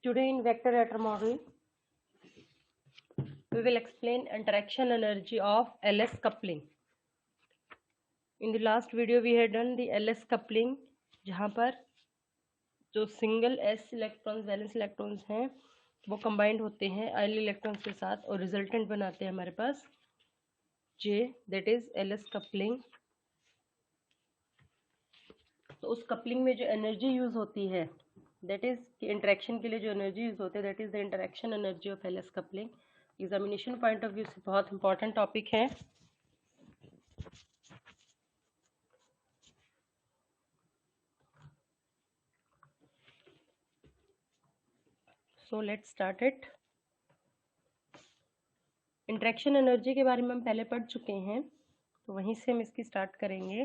Today in vector atom model, we will explain interaction energy of LS coupling. In the last video, we had done the LS coupling, जहाँ पर जो single S electrons valence electrons हैं वो combined होते हैं oil electrons के साथ और रिजल्टेंट बनाते हैं हमारे पास J, that is LS coupling. तो उस कपलिंग में जो एनर्जी यूज होती है दैट इज इंटरेक्शन के लिए जो एनर्जी यूज होती है that is the interaction energy of LS coupling. Examination point of view से बहुत इंपॉर्टेंट टॉपिक है. So let's start it. Interaction energy के बारे में हम पहले पढ़ चुके हैं तो वहीं से हम इसकी स्टार्ट करेंगे.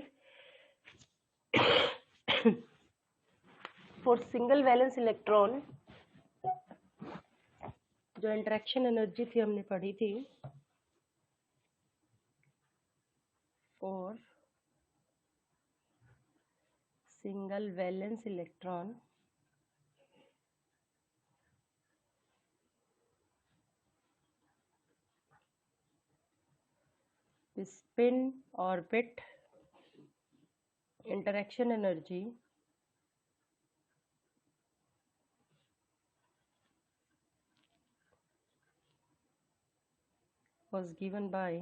फॉर सिंगल वैलेंस इलेक्ट्रॉन जो इंटरेक्शन एनर्जी थी हमने पढ़ी थी for single valence electron spin orbit interaction energy was given by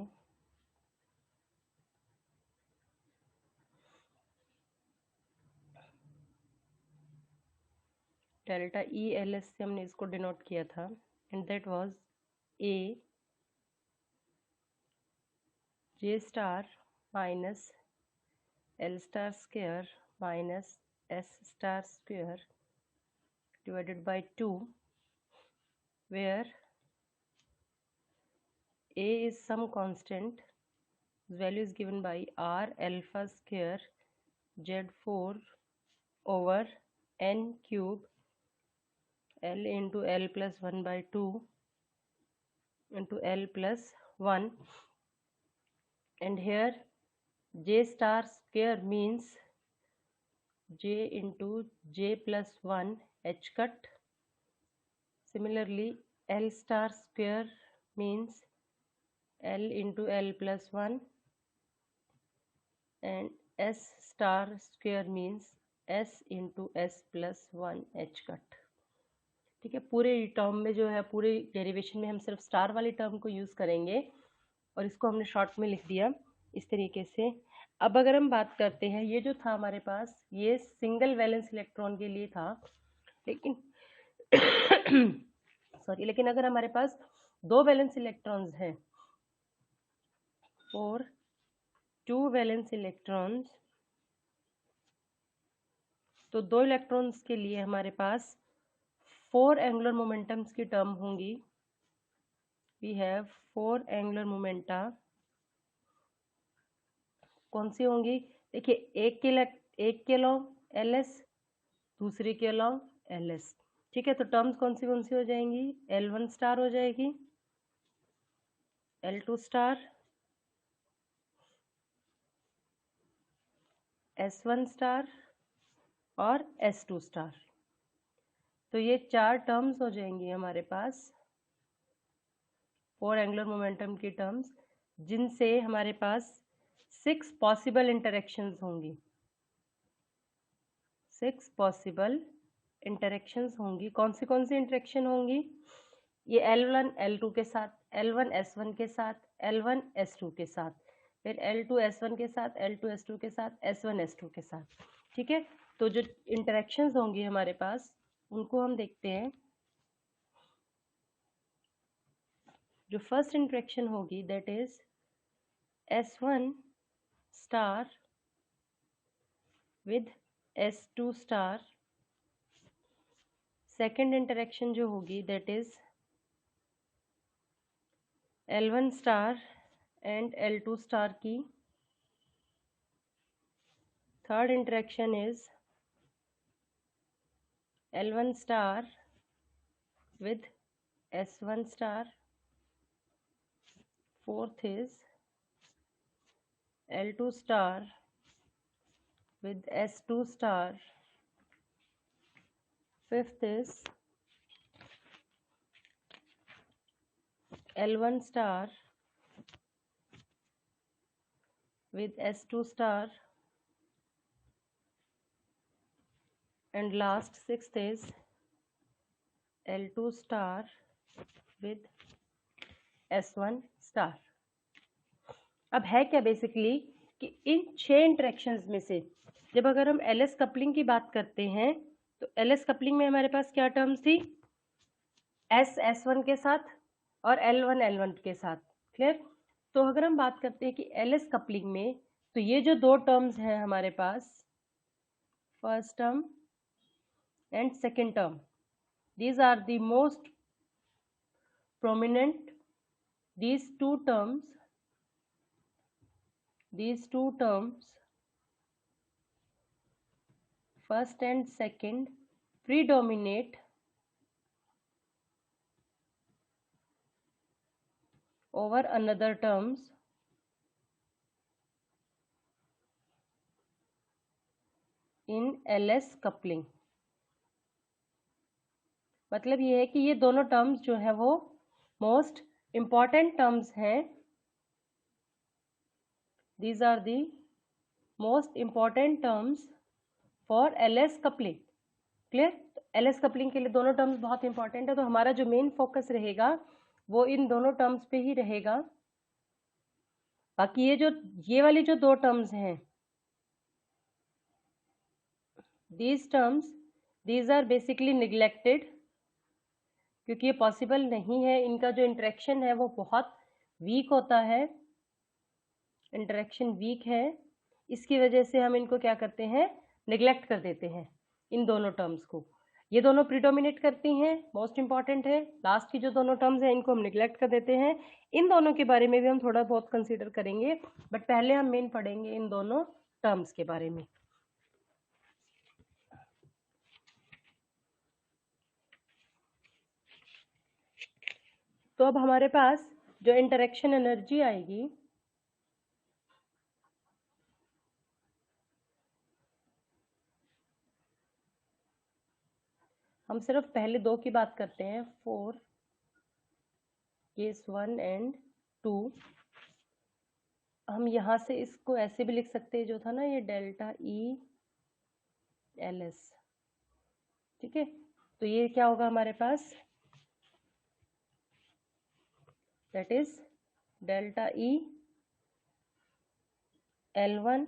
delta ELS से हमने इसको डिनोट किया था and that was A J star minus L star square minus S star square divided by 2 where A is some constant whose value is given by R alpha square Z4 over N cube L into L plus 1 by 2 into L plus 1, and here J star square means J into J plus 1 H cut. Similarly L star square means L into L plus 1 and S star square means S into S plus 1 H cut. ठीक है, पूरे term में जो है पूरे derivation में हम सिर्फ स्टार वाली टर्म को यूज़ करेंगे और इसको हमने शॉर्ट में लिख दिया इस तरीके से. अब अगर हम बात करते हैं ये जो था हमारे पास ये सिंगल वैलेंस इलेक्ट्रॉन के लिए था लेकिन सॉरी लेकिन अगर हमारे पास दो वैलेंस इलेक्ट्रॉन्स हैं और टू वैलेंस इलेक्ट्रॉन्स तो दो इलेक्ट्रॉन्स के लिए हमारे पास 4 एंगुलर मोमेंटम्स की टर्म होंगी. We have 4 angular momenta. कौन सी होंगी? देखिए एक के लॉन्ग LS दूसरी के लॉन्ग LS. ठीक है, तो टर्म्स कौन सी हो जाएंगी? L1 स्टार हो जाएगी, L2 स्टार, S1 स्टार और S2 स्टार. तो ये 4 टर्म्स हो जाएंगी हमारे पास 4 एंगुलर मोमेंटम की टर्म्स जिनसे हमारे पास 6 पॉसिबल इंटरेक्शंस होंगी. 6 पॉसिबल इंटरेक्शंस होंगी. कौन सी इंटरेक्शन होंगी? ये L1 L2 के साथ, L1 S1 के साथ, L1 S2 के साथ, फिर L2 S1 के साथ, L2 S2 के साथ, S1 S2 के साथ. ठीक है, तो जो इंटरेक्शंस होंगी हमारे पास उनको हम देखते हैं. जो फर्स्ट इंटरेक्शन होगी that is S1 star with S2 star. Second interaction जो होगी that is L1 star and L2 star की. Third interaction is L1 star with S1 star. Fourth is L2 star with S2 star. Fifth is L1 star with S2 star, and last sixth is L2 star with S1 star. अब है क्या basically कि इन 6 interactions में से जब अगर हम LS coupling की बात करते हैं तो एलएस कपलिंग में हमारे पास क्या टर्म्स थी, एस S1 के साथ और L1 L1 के साथ। क्लियर। तो अगर हम बात करते हैं कि एलएस कपलिंग में तो ये जो दो टर्म्स हैं हमारे पास, first term and second term, these are the most prominent, these two terms first and second predominate over another terms in LS coupling। मतलब ये है कि ये दोनों टर्म्स जो है वो मोस्ट इम्पॉर्टेंट टर्म्स हैं, these are the most important terms for LS coupling। Clear. LS coupling के लिए दोनों टर्म्स बहुत इंपॉर्टेंट है, तो हमारा जो मेन फोकस रहेगा वो इन दोनों टर्म्स पे ही रहेगा। बाकी ये वाली जो दो टर्म्स हैं, these are basically neglected, क्योंकि ये पॉसिबल नहीं है, इनका जो इंटरेक्शन है वो बहुत वीक होता है, इंटरेक्शन वीक है, इसकी वजह से हम इनको क्या करते हैं, निगलेक्ट कर देते हैं इन दोनों टर्म्स को। ये दोनों प्रीडोमिनेट करती हैं, मोस्ट इंपॉर्टेंट है, लास्ट की जो दोनों टर्म्स हैं इनको हम निगलेक्ट कर देते हैं। इन दोनों के बारे में भी हम थोड़ा बहुत कंसीडर करेंगे, बट पहले हम मेन पढ़ेंगे इन दोनों टर्म्स के बारे में। तो अब हमारे पास जो इंटरेक्शन एनर्जी आएगी, हम सिर्फ पहले दो की बात करते हैं, 4 केस 1 एंड 2। हम यहाँ से इसको ऐसे भी लिख सकते हैं, जो था ना ये डेल्टा ई एल एस। ठीक है, तो ये क्या होगा हमारे पास, that is delta E L1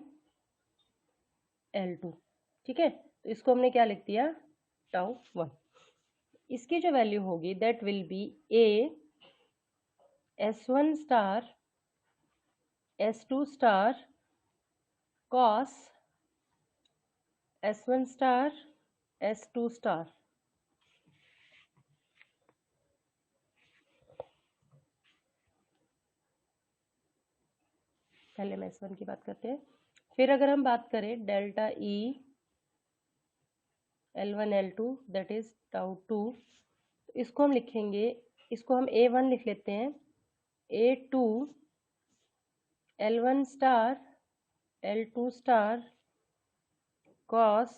L2। ठीक है, तो इसको हमने क्या लिख दिया, टाउ 1। इसकी जो वैल्यू होगी that will B A S1 star S2 star cos S1 star S2 star. पहले हम S1 की बात करते हैं, फिर अगर हम बात करें delta E L1 L2 that is tau 2, तो इसको हम लिखेंगे, इसको हम A1 लिख लेते हैं, A2 L1 star L2 star cos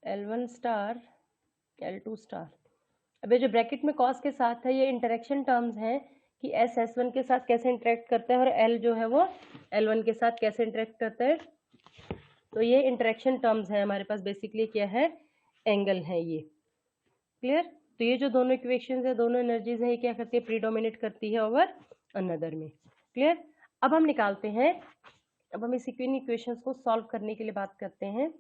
L1 star L2 star. अब ये जो ब्रैकेट में कॉस के साथ है ये इंटरेक्शन टर्म्स हैं कि S S1 के साथ कैसे इंटरेक्ट करता है और L जो है वो L1 के साथ कैसे इंटरेक्ट करता है। तो ये इंटरेक्शन टर्म्स हैं हमारे पास, बेसिकली क्या है, एंगल है ये। क्लियर। तो ये जो दोनों इक्वेशंस है, दोनों एनर्जीज है, ये क्या करती है, प्रीडोमिनेट करती है ओवर अनदर में। क्लियर। अब हम निकालते हैं, अब हम इस इक्वेशंस को सॉल्व करने के लिए बात करते हैं।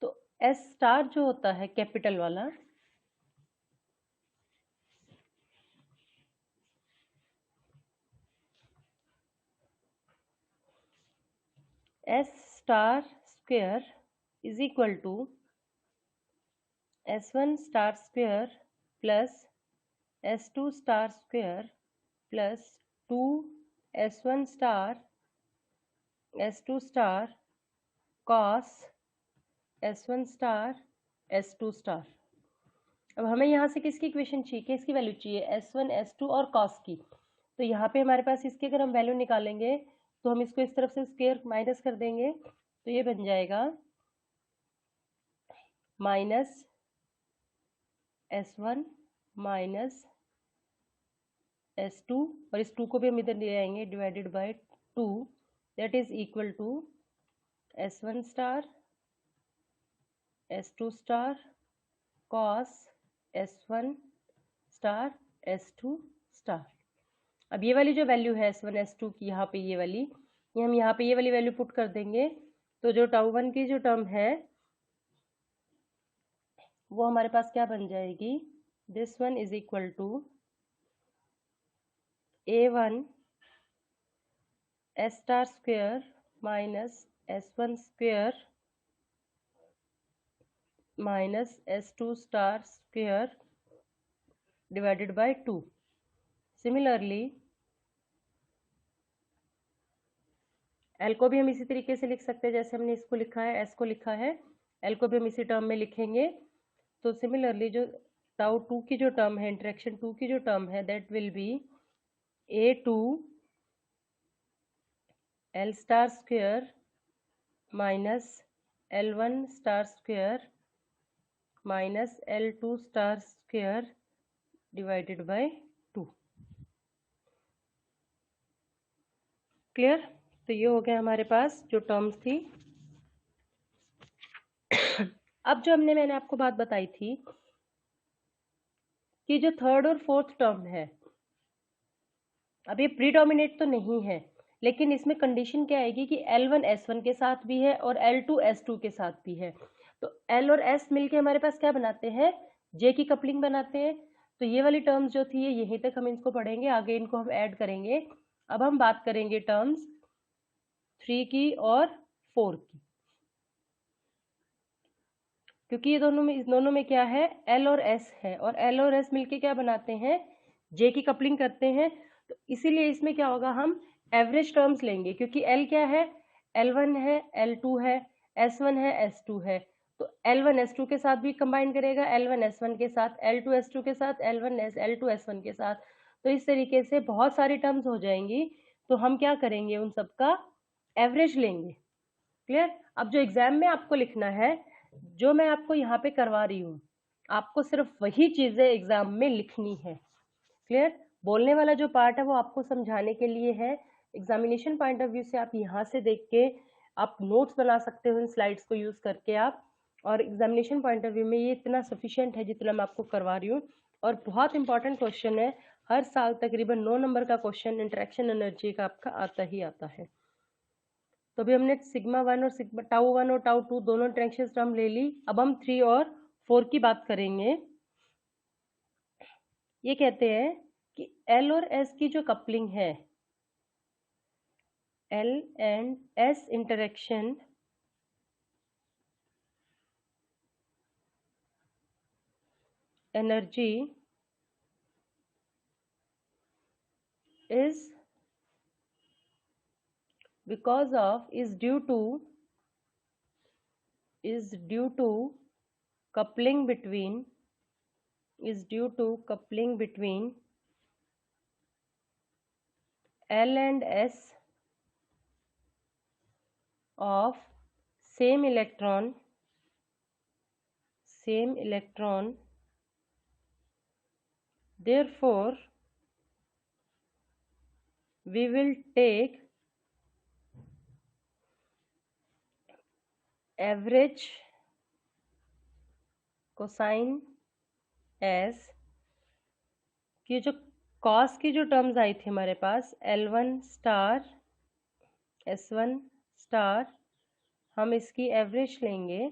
तो एस स्टार जो होता है कैपिटल वाला, S star square is equal to S1 star square plus S2 star square plus 2 S1 star S2 star cos S1 star S2 star. अब हमें यहाँ से किसकी इक्वेशन चाहिए, किसकी वैल्यू चाहिए, S1 S2 और कॉस की। तो यहाँ पे हमारे पास इसकी अगर हम वैल्यू निकालेंगे तो हम इसको इस तरफ से स्क्वायर माइनस कर देंगे, तो ये बन जाएगा माइनस S1 माइनस S2, और इस 2 को भी हम इधर ले आएंगे, divided by 2, that is equal to S1 star S2 star cos S1 star S2 star. अब ये वाली जो वैल्यू है S1 S2 की, यहाँ पे ये वाली, ये हम यहाँ पे ये वाली वैल्यू पुट कर देंगे, तो जो τ1 की जो टर्म है वो हमारे पास क्या बन जाएगी, this one is equal to A1 S star square minus S1 square minus S2 star square divided by 2। Similarly L को भी हम इसी तरीके से लिख सकते हैं जैसे हमने इसको लिखा है, S को लिखा है, L को भी हम इसी टर्म में लिखेंगे। तो सिमिलरली जो τ2 की जो टर्म है, इंटरेक्शन 2 की जो टर्म है, that will B A2 L star square minus L1 star square minus L2 star square divided by 2। Clear? तो ये हो गया हमारे पास जो टर्म्स थी। अब जो मैंने आपको बात बताई थी कि जो थर्ड और फोर्थ टर्म है, अब ये प्रीडोमिनेट तो नहीं है, लेकिन इसमें कंडीशन क्या आएगी कि L1 S1 के साथ भी है और L2 S2 के साथ भी है। तो L और S मिलके हमारे पास क्या बनाते हैं, J की कपलिंग बनाते हैं। तो ये वाली टर्म्स जो थी यहीं तक हम इसको पढ़ेंगे, आगे इनको हम ऐड करेंगे। अब हम बात करेंगे टर्म्स 3 की और 4 की, क्योंकि ये दोनों में, इस दोनों में क्या है, L और S है, और L और S मिलके क्या बनाते हैं, J की कपलिंग करते हैं। तो इसीलिए इसमें क्या होगा, हम एवरेज टर्म्स लेंगे, क्योंकि L क्या है, L1 है, L2 है, S1 है, S2 है। तो L1 S2 के साथ भी कंबाइन करेगा, L1 S1 के साथ, L2 S2 के साथ, L2 S1 के साथ। तो इस तरीके से बहुत सारी टर्म्स हो जाएंगी। तो हम क्या करेंगे, उन सबका एवरेज लेंगे। क्लियर? अब जो एग्जाम में आपको लिखना है, जो मैं आपको यहाँ पे करवा रही हूँ, आपको सिर्फ वही चीजें एग्जाम में लिखनी है। क्लियर? बोलने वाला जो पार्ट है वो आपको समझाने के लिए है। एग्जामिनेशन पॉइंट ऑफ व्यू से आप यहाँ से देख के आप नोट्स बना सकते हो इन स्लाइड्स को यूज करके आप, और एग्जामिनेशन पॉइंट ऑफ व्यू में ये इतना सफिशिएंट है जितना मैं आपको करवा रही हूँ। और बहुत इंपॉर्टेंट क्वेश्चन है, हर साल तकरीबन 9 नंबर का क्वेश्चन इंटरेक्शन एनर्जी का आपका आता ही आता है। तो अभी हमने सिग्मा 1 और सिग्मा τ1 और τ2 दोनों इंटरेक्शन टर्म ले ली। अब हम 3 और 4 की बात करेंगे। ये कहते हैं कि L और S की जो कपलिंग है, L and S interaction energy is because of is due to coupling between L and S of same electron therefore we will take average cosine S की जो cos की जो टर्म्स आई थी हमारे पास, L1 स्टार S1 स्टार, हम इसकी average लेंगे,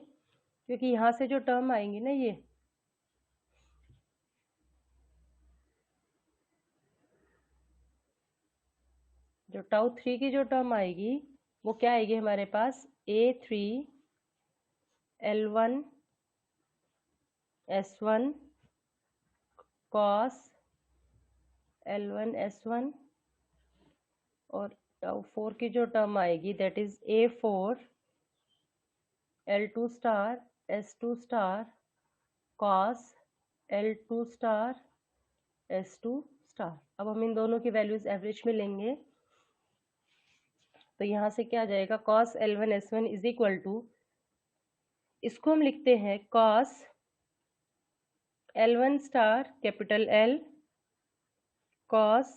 क्योंकि यहाँ से जो टर्म आएंगी ना, ये जो τ3 की जो टर्म आएगी वो क्या आएगी हमारे पास, A3 L1 S1 cos L1 S1, और τ4 की जो टर्म आएगी that is A4 L2 star S2 star cos L2 star S2 star. अब हम इन दोनों की वैल्यूज एवरेज में लेंगे, तो यहाँ से क्या आ जाएगा, cos L1 S1 is equal to, इसको हम लिखते हैं cos L1 star capital L cos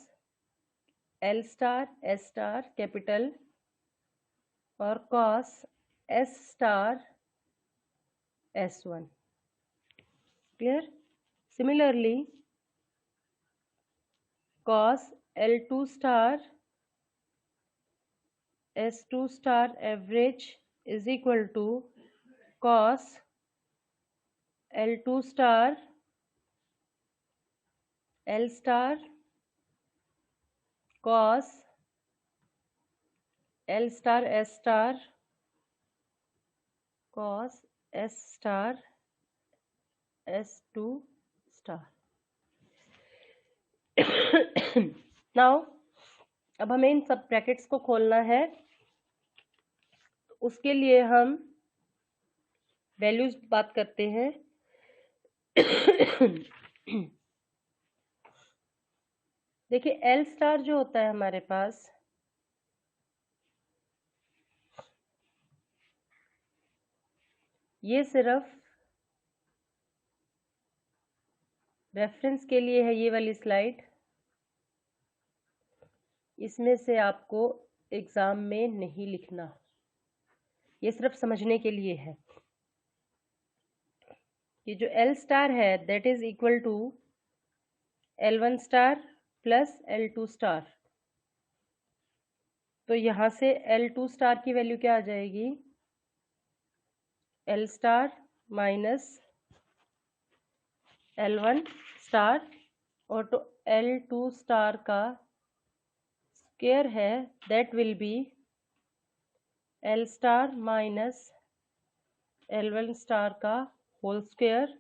L star S star capital और cos S star S1. Clear? Similarly, cos L2 star S2 star average is equal to cos L2 star L star cos L star S star cos S star S2 star. Now अब हमें इन सब brackets को खोलना है। उसके लिए हम values बात करते हैं। देखिए एल स्टार जो होता है हमारे पास, ये सिर्फ रेफरेंस के लिए है। ये वाली स्लाइड इसमें से आपको एग्जाम में नहीं लिखना, ये सिर्फ समझने के लिए है। ये जो एल स्टार है that is equal to L1 star plus L2 star. तो यहाँ से L2 स्टार की वैल्यू क्या आ जाएगी? L star minus L1 star, और तो L2 स्टार का स्क्वायर है that will B L star minus L1 star का होल स्क्वायर।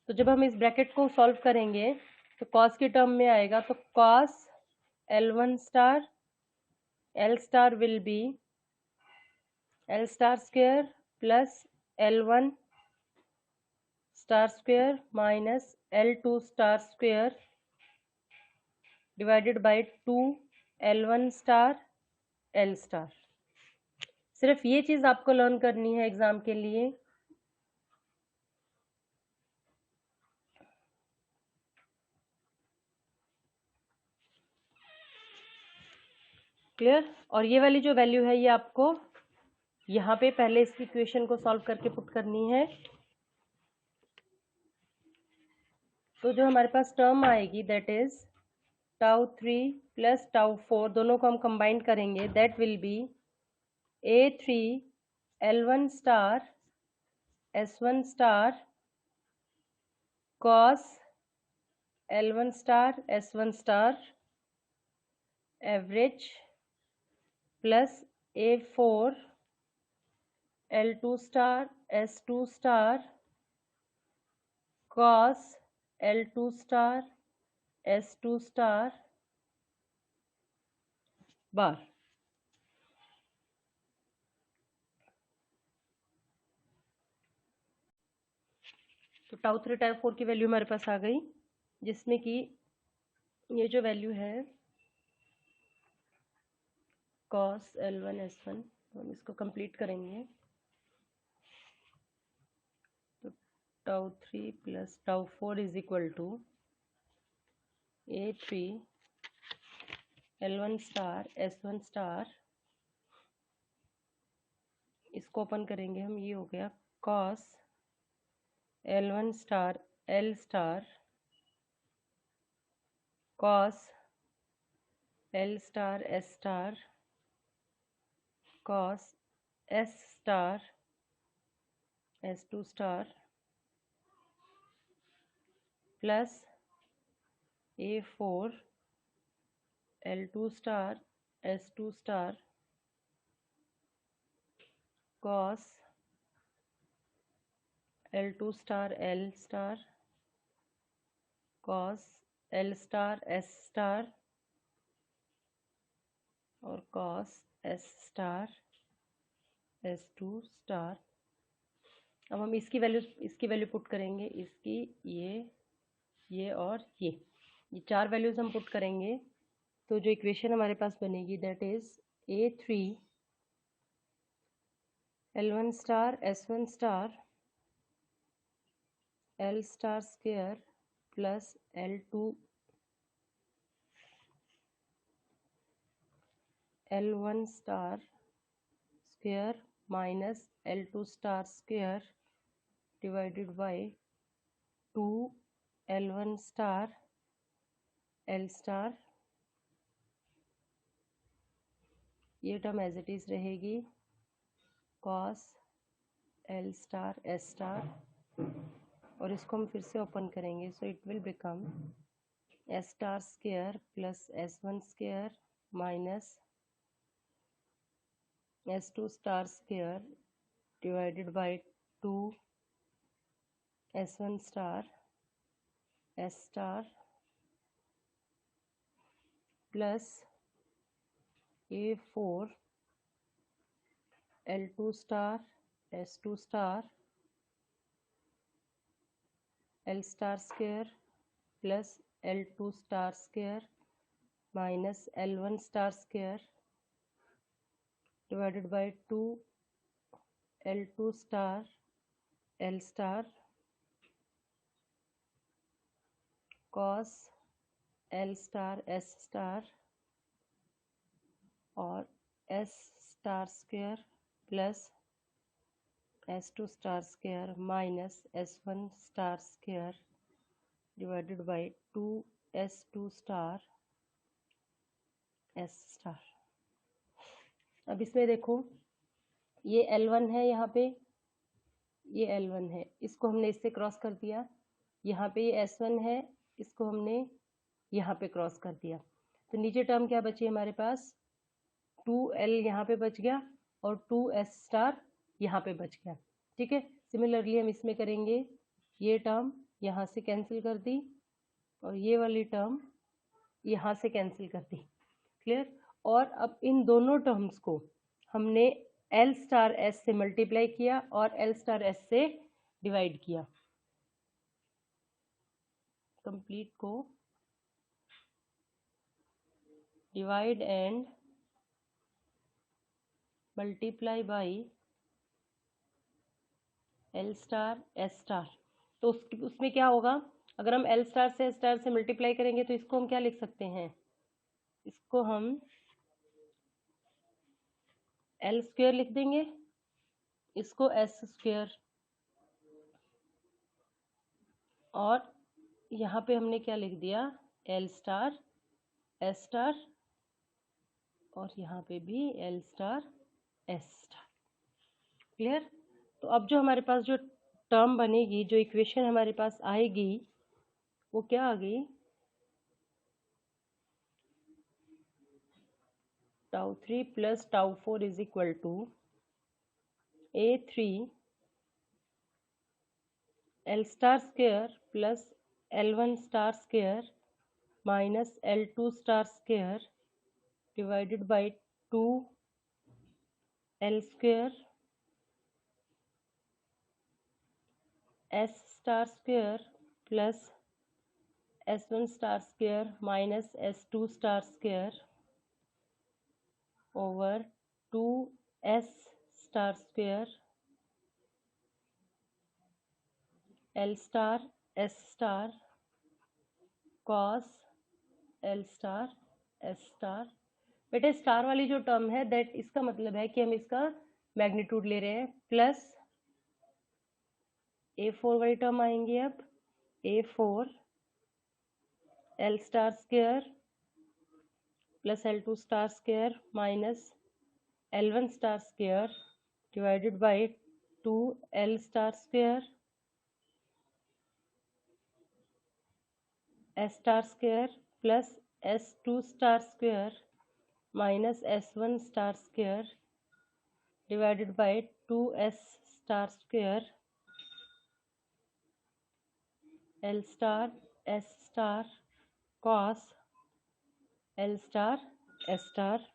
तो जब हम इस ब्रैकेट को सॉल्व करेंगे तो कॉस की टर्म में आएगा, तो cos L1 star L star will be L star square plus L1 star square minus L2 star square divided by 2 L1 star L star. सिर्फ ये चीज आपको लर्न करनी है एग्जाम के लिए। क्लियर? और ये वाली जो वैल्यू है ये आपको यहाँ पे पहले इसकी इक्वेशन को सॉल्व करके पुट करनी है। तो जो हमारे पास टर्म आएगी दैट इज τ3 प्लस τ4, दोनों को हम कंबाइन करेंगे that will be A3 L1 star S1 star cos L1 star S1 star average plus A4 L2 star S2 star cos L2 star S2 star bar. तो τ3 τ4 की value हमारे पास आ गई, जिसमें कि ये जो वैल्यू है cos L1 S1, हम इसको कंप्लीट करेंगे। तो τ3 plus τ4 is equal to A3 L1 star S1 star, इसको ओपन करेंगे हम, ये हो गया cos L1 star L star cos L star S star cos S star S2 star plus A4 L2 star S2 star cos L2 star L star cos L star S star और cos S star S2 star. अब हम इसकी value put करेंगे, इसकी ये और ये चार वैल्यूज हम पुट करेंगे। तो जो इक्वेशन हमारे पास बनेगी that is A3 L1 star S1 star L star square plus L1 star square minus L2 star square divided by 2 L1 star L star, ये टर्म एज इट इज रहेगी, cos L star S star, और इसको हम फिर से open करेंगे, so it will become S star square plus S1 square minus S2 star square divided by 2 S1 star S star plus A4 L2 star S2 star L star square plus L2 star square minus L1 star square divided by 2 L2 star L star cos L star S star और S star square plus S2 star square minus S1 star square divided by 2 S2 star S star. अब इसमें देखो, ये L1 है, यहाँ पे ये L1 है, इसको हमने इससे क्रॉस कर दिया, यहाँ पे ये S1 है, इसको हमने यहाँ पे क्रॉस कर दिया, तो नीचे टर्म क्या बची हमारे पास, 2L यहाँ पे बच गया और 2S स्टार यहाँ पे बच गया। ठीक है, सिमिलरली हम इसमें करेंगे, ये टर्म यहाँ से कैंसिल कर दी और ये वाली टर्म यहाँ से कैंसिल कर दी। क्लियर। और अब इन दोनों टर्म्स को हमने L स्टार S से मल्टीप्लाई किया और L स्टार S से डिवाइड किया। कंप्लीट को divide and multiply by L star S star. तो उसमें क्या होगा, अगर हम L स्टार से S स्टार से मल्टीप्लाई करेंगे तो इसको हम क्या लिख सकते हैं, इसको हम L स्क्वायर लिख देंगे, इसको S स्क्वायर, और यहाँ पे हमने क्या लिख दिया, L स्टार S स्टार, और यहाँ पे भी L star S star. Clear. तो अब जो हमारे पास जो टर्म बनेगी, जो इक्वेशन हमारे पास आएगी, वो क्या आ गई, τ3 plus τ4 is equal to A3 L star square plus L1 star square minus L2 star square divided by 2 L square S star square plus S1 star square minus S2 star square over 2S star square L star S star cos L star S star. बेटा star वाली जो term है that, इसका मतलब है कि हम इसका मैग्नीट्यूड ले रहे हैं, प्लस A4 वाली टर्म आएंगी, अब A4 L star square plus L2 star square minus L1 star square divided by 2 L star square S star square plus S2 star square minus S1 star square divided bye 2S star square L star S star cos L star S star.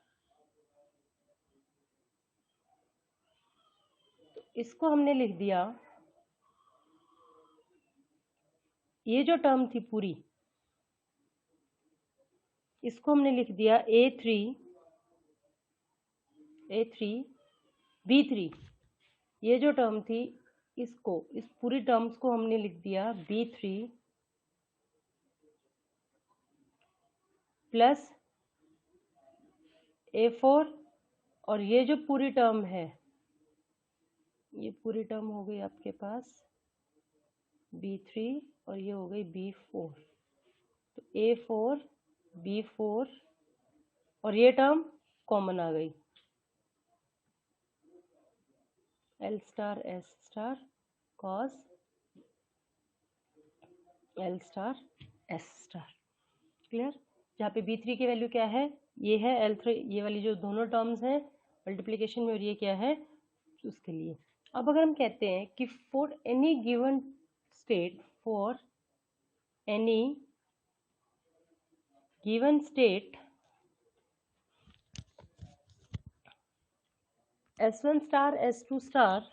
इसको हमने लिख दिया, ये जो term थी पूरी, इसको हमने लिख दिया A3 B3, ये जो टर्म थी इसको, इस पूरी टर्म्स को हमने लिख दिया B3 प्लस A4, और ये जो पूरी टर्म है, ये पूरी टर्म हो गई आपके पास B3 और ये हो गई B4, तो A4 B4 और ये टर्म कॉमन आ गई, L star S star cos L star S star. Clear? जहाँ पे B3 की वैल्यू क्या है, ये है L3, ये वाली जो दोनों टर्म्स हैं मल्टीप्लिकेशन में, और ये क्या है उसके लिए। अब अगर हम कहते हैं कि for any given state, for any given state S1 star S2 star,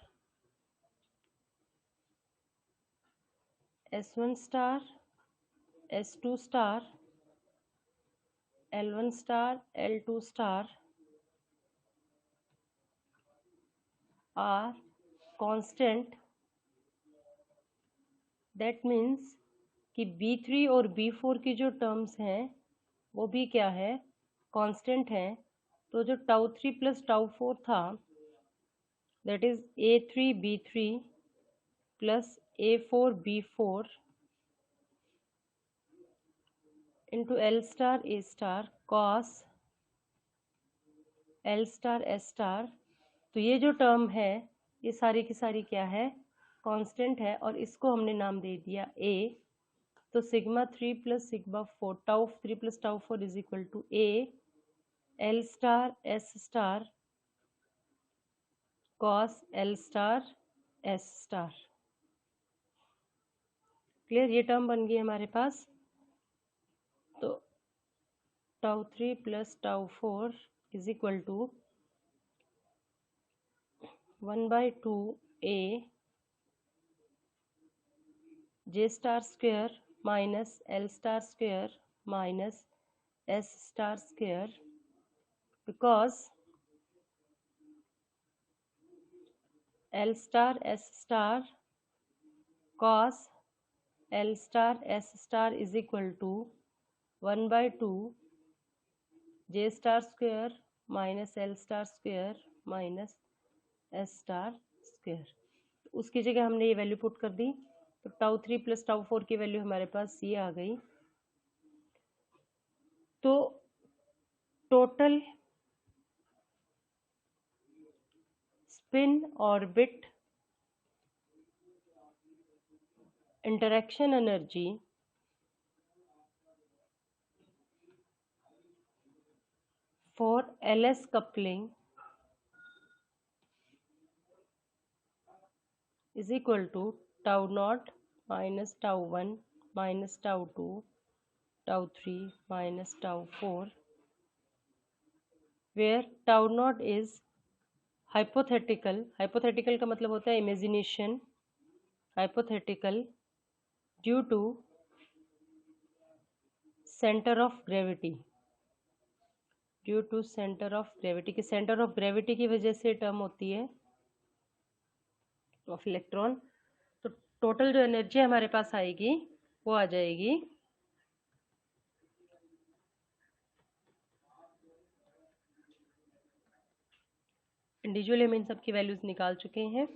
S1 star S2 star L1 star L2 star are constant, that means कि B3 और B4 की जो टर्म्स हैं वो भी क्या है, कांस्टेंट है। तो जो टाउ 3 प्लस टाउ 4 था, that is A3 B3 plus A4 B4 into L star A star cos L star S star. तो ये जो टर्म है ये सारी की सारी क्या है, कांस्टेंट है, और इसको हमने नाम दे दिया A। तो sigma 3 plus sigma 4, tau 3 plus tau 4 is equal to A L star S star cos L star S star. Clear? ये टर्म बन गई हमारे पास। तो tau 3 plus tau 4 is equal to 1/2 A J star square minus L star square minus S star square, because L star S star cos L star S star is equal to 1/2 J star square minus L star square minus S star square. उसकी जगह हमने ये value put कर दी, तो tau 3 plus tau 4 की value हमारे पास ये आ गई। तो total spin orbit interaction energy for LS coupling is equal to tau naught minus tau 1 minus tau 2 tau 3 minus tau 4, where tau naught is hypothetical, hypothetical का मतलब होता है imagination, hypothetical due to center of gravity, due to centre of gravity, की centre of gravity की वजह से term होती है ऑफ इलेक्ट्रॉन। तो टोटल जो एनर्जी हमारे पास आएगी वो आ जाएगी इंडिविजुअली, हम इन सब की वैल्यूज निकाल चुके हैं।